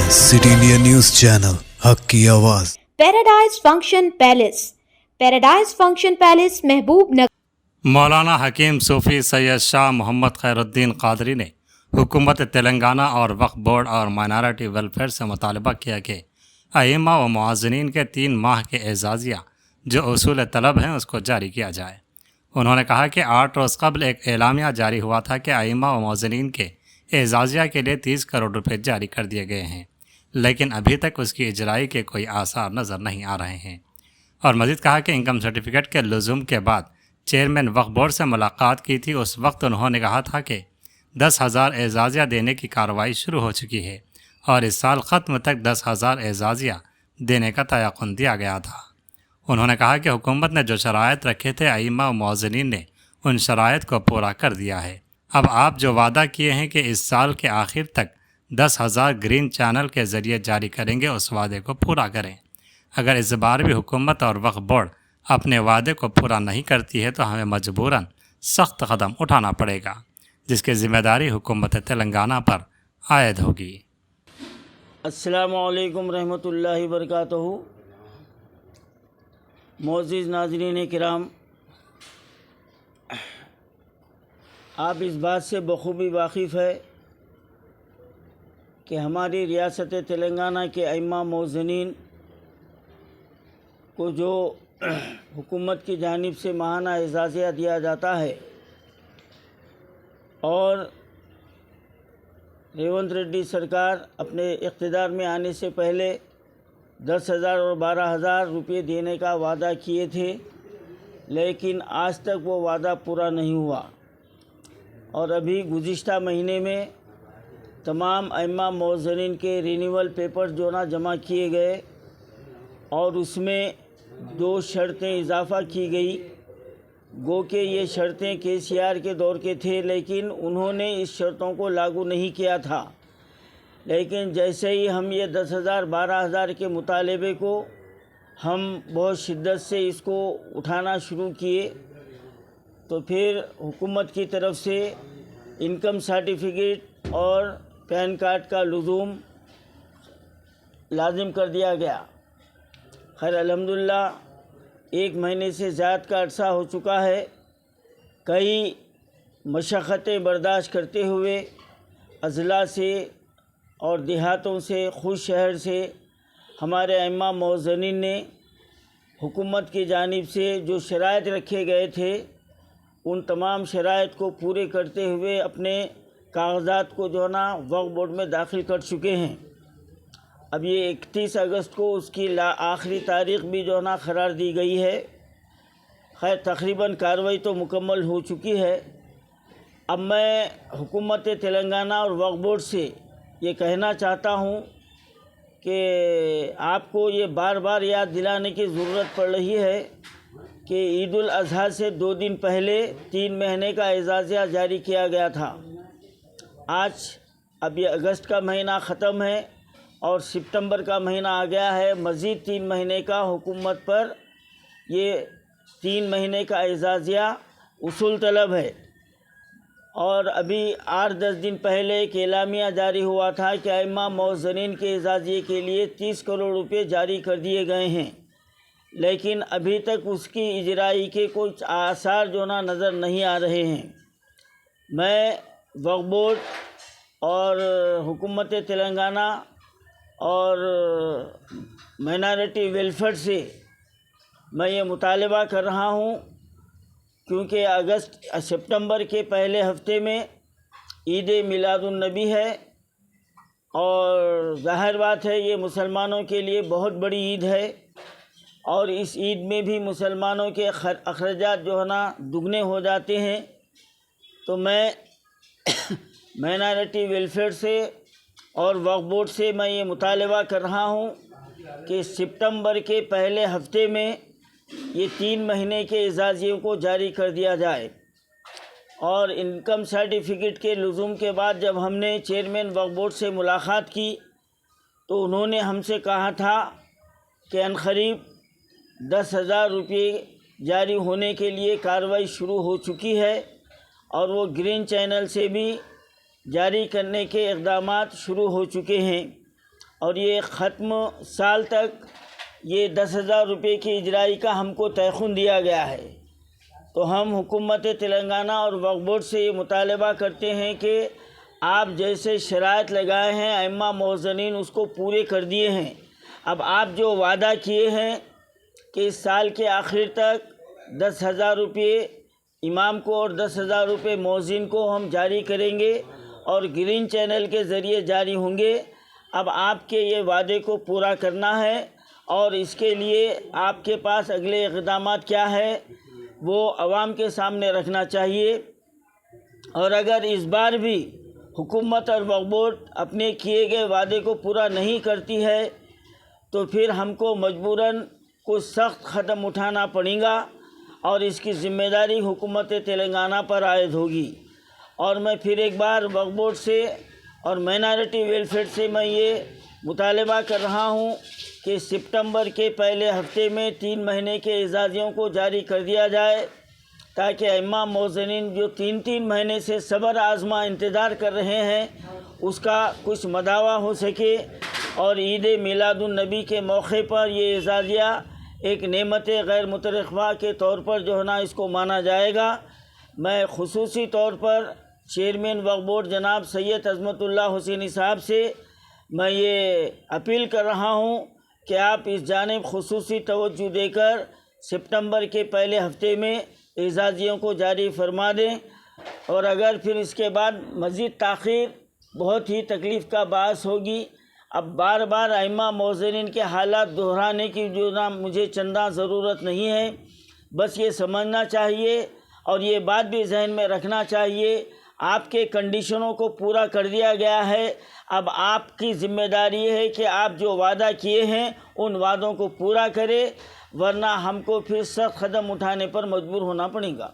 City India news channel हक की आवाज़। Paradise function palace. Paradise function palace महबूब नगर। मौलाना हकीम सूफ़ी सैयद शाह मोहम्मद खैरुद्दीन कादरी ने हुकूमत तेलंगाना और वक्फ बोर्ड और माइनॉरिटी वेलफेयर से मुतालबा किया कि अइम्मा व मुअज़्ज़िनीन के 3 माह के एजाज़िया जो उसूल तलब हैं उसको जारी किया जाए। उन्होंने कहा कि 8 रोज़ कबल एक एलामिया जारी हुआ था कि अइम्मा व मुअज़्ज़िनीन के एजाज़िया के लिए 30 करोड़ रुपये जारी कर दिए गए हैं, लेकिन अभी तक उसकी इजराई के कोई आसार नज़र नहीं आ रहे हैं। और मज़ीद कहा कि इनकम सर्टिफिकेट के लुज़ूम के बाद चेयरमैन वक्फ बोर्ड से मुलाकात की थी। उस वक्त उन्होंने कहा था कि 10,000 एजाज़िया देने की कार्रवाई शुरू हो चुकी है और इस साल ख़त्म तक 10,000 एजाज़िया देने का तयक़ुन दिया गया था। उन्होंने कहा कि हुकूमत ने जो शराइत रखे थे अइम्मा व मुअज़्ज़िनीन ने उन शराइत को पूरा कर दिया है। अब आप जो वादा किए हैं कि इस साल के आखिर तक 10,000 ग्रीन चैनल के ज़रिए जारी करेंगे, उस वादे को पूरा करें। अगर इस बार भी हुकूमत और वक्फ बोर्ड अपने वादे को पूरा नहीं करती है तो हमें मजबूरन सख्त कदम उठाना पड़ेगा, जिसकी ज़िम्मेदारी हुकूमत तेलंगाना पर आयद होगी। अस्सलामु अलैकुम रहमतुल्लाहि बरकातहू। मोअज़्ज़िज़ नाज़रीन किराम, आप इस बात से बखूबी वाकिफ़ है कि हमारी रियासत तेलंगाना के अइम्मा मुअज़्ज़िनीन को जो हुकूमत की जानिब से माहाना एजाज़िया दिया जाता है और रेवंत रेड्डी सरकार अपने इक़्तिदार में आने से पहले 10,000 और 12,000 रुपये देने का वादा किए थे, लेकिन आज तक वो वादा पूरा नहीं हुआ। और अभी गुज़िश्ता महीने में तमाम अइम्मा मुअज़्ज़िनीन के रिन्यूअल पेपर जो ना जमा किए गए और उसमें 2 शर्तें इजाफ़ा की गई। गो के ये शर्तें KCR के दौर के थे, लेकिन उन्होंने इस शर्तों को लागू नहीं किया था। लेकिन जैसे ही हम ये 10,000 12,000 के मुतालबे को हम बहुत शिद्दत से इसको उठाना शुरू किए तो फिर हुकूमत की तरफ से इनकम सर्टिफिकेट और पैन कार्ड का लुज़ूम लाजिम कर दिया गया। खैर अल्हम्दुलिल्लाह 1 महीने से ज़्यादा का अरसा हो चुका है। कई मशक्क़तें बर्दाश्त करते हुए अज़ला से और देहातों से, खुद शहर से हमारे अइम्मा मुअज़्ज़िनीन ने हुकूमत की जानिब से जो शराइत रखे गए थे उन तमाम शराइत को पूरे करते हुए अपने कागज़ात को जो ना वक्फ बोर्ड में दाखिल कर चुके हैं। अब ये 31 अगस्त को उसकी आखिरी तारीख़ भी जो ना करार दी गई है। खैर तकरीबन कार्रवाई तो मुकम्मल हो चुकी है। अब मैं हुकूमत तेलंगाना और वक्फ बोर्ड से ये कहना चाहता हूँ कि आपको ये बार बार याद दिलाने की ज़रूरत पड़ रही है कि ईद उल अज़हा से 2 दिन पहले 3 महीने का एजाज़िया जारी किया गया था। आज अब ये अगस्त का महीना ख़त्म है और सितंबर का महीना आ गया है। मज़ीद 3 महीने का हुकूमत पर ये 3 महीने का एजाज़िया उसूल तलब है। और अभी 8-10 दिन पहले एक एलामिया जारी हुआ था कि अइम्मा मुअज़्ज़िनीन के एजाज़िये के लिए 30 करोड़ रुपये जारी कर दिए गए हैं, लेकिन अभी तक उसकी इजराई के कुछ आसार जो ना नज़र नहीं आ रहे हैं। मैं वक्फ बोर्ड और हुकूमत तेलंगाना और माइनॉरिटी वेलफेयर से मैं ये मुतालबा कर रहा हूँ, क्योंकि सितंबर के पहले हफ्ते में ईद मिलादुन नबी है और ज़ाहिर बात है ये मुसलमानों के लिए बहुत बड़ी ईद है और इस ईद में भी मुसलमानों के अखराजात जो है ना दुगने हो जाते हैं। तो मैं माइनॉरिटी वेलफेयर से और वक्फ बोर्ड से मैं ये मुतालबा कर रहा हूँ कि सितंबर के पहले हफ्ते में ये 3 महीने के एजाज़ियों को जारी कर दिया जाए। और इनकम सर्टिफिकेट के लुज़ूम के बाद जब हमने चेयरमैन वक्फ बोर्ड से मुलाकात की तो उन्होंने हमसे कहा था कि अनक़रीब 10,000 रुपये जारी होने के लिए कार्रवाई शुरू हो चुकी है और वो ग्रीन चैनल से भी जारी करने के इक़दामात शुरू हो चुके हैं। اور یہ ختم سال تک یہ 10,000 روپے کی اجرائی کا ہم کو تیخن دیا گیا ہے۔ تو ہم حکومت تلنگانہ اور وقف بورڈ سے یہ مطالبہ کرتے ہیں کہ آپ جیسے شرائط لگائے ہیں ائمہ معززین اس کو پورے کر دیے ہیں۔ اب آپ جو وعدہ کیے ہیں کہ اس سال کے آخر تک 10,000 روپے امام کو اور 10,000 روپے مؤذن کو ہم جاری کریں گے اور گرین چینل کے ذریعے جاری ہوں گے۔ اب آپ کے یہ وعدے کو پورا کرنا ہے اور اس کے لیے آپ کے پاس اگلے اقدامات کیا ہے وہ عوام کے سامنے رکھنا چاہیے۔ اور اگر اس بار بھی حکومت اور وقف بورڈ اپنے کیے گئے وعدے کو پورا نہیں کرتی ہے تو پھر ہم کو مجبوراً کچھ سخت قدم اٹھانا پڑے گا اور اس کی ذمہ داری حکومت تلنگانہ پر عائد ہوگی۔ اور میں پھر ایک بار وقف بورڈ سے اور مائنارٹی ویلفیئر سے میں یہ مطالبہ کر رہا ہوں کہ سپتمبر کے پہلے ہفتے میں 3 مہینے کے اعزازیوں کو جاری کر دیا جائے تاکہ ائمہ معززین جو 3 مہینے سے صبر آزما انتظار کر رہے ہیں اس کا کچھ مداوع ہو سکے اور عید میلاد النبی کے موقع پر یہ اعزازیہ ایک نعمت غیر مترقبہ کے طور پر جو ہے نا اس کو مانا جائے گا۔ میں خصوصی طور پر چیئرمین وقف بورڈ جناب سید عظمت اللہ حسینی صاحب سے میں یہ اپیل کر رہا ہوں کہ آپ اس جانب خصوصی توجہ دے کر سپتمبر کے پہلے ہفتے میں اعزازیوں کو جاری فرما دیں، اور اگر پھر اس کے بعد مزید تاخیر بہت ہی تکلیف کا باعث ہوگی۔ اب بار بار ائمہ معززین کے حالات دہرانے کی جو نا مجھے چندہ ضرورت نہیں ہے، بس یہ سمجھنا چاہیے اور یہ بات بھی ذہن میں رکھنا چاہیے آپ کے کنڈیشنوں کو پورا کر دیا گیا ہے۔ اب آپ کی ذمہ داری ہے کہ آپ جو وعدہ کیے ہیں ان وعدوں کو پورا کرے، ورنہ ہم کو پھر سخت قدم اٹھانے پر مجبور ہونا پڑے گا۔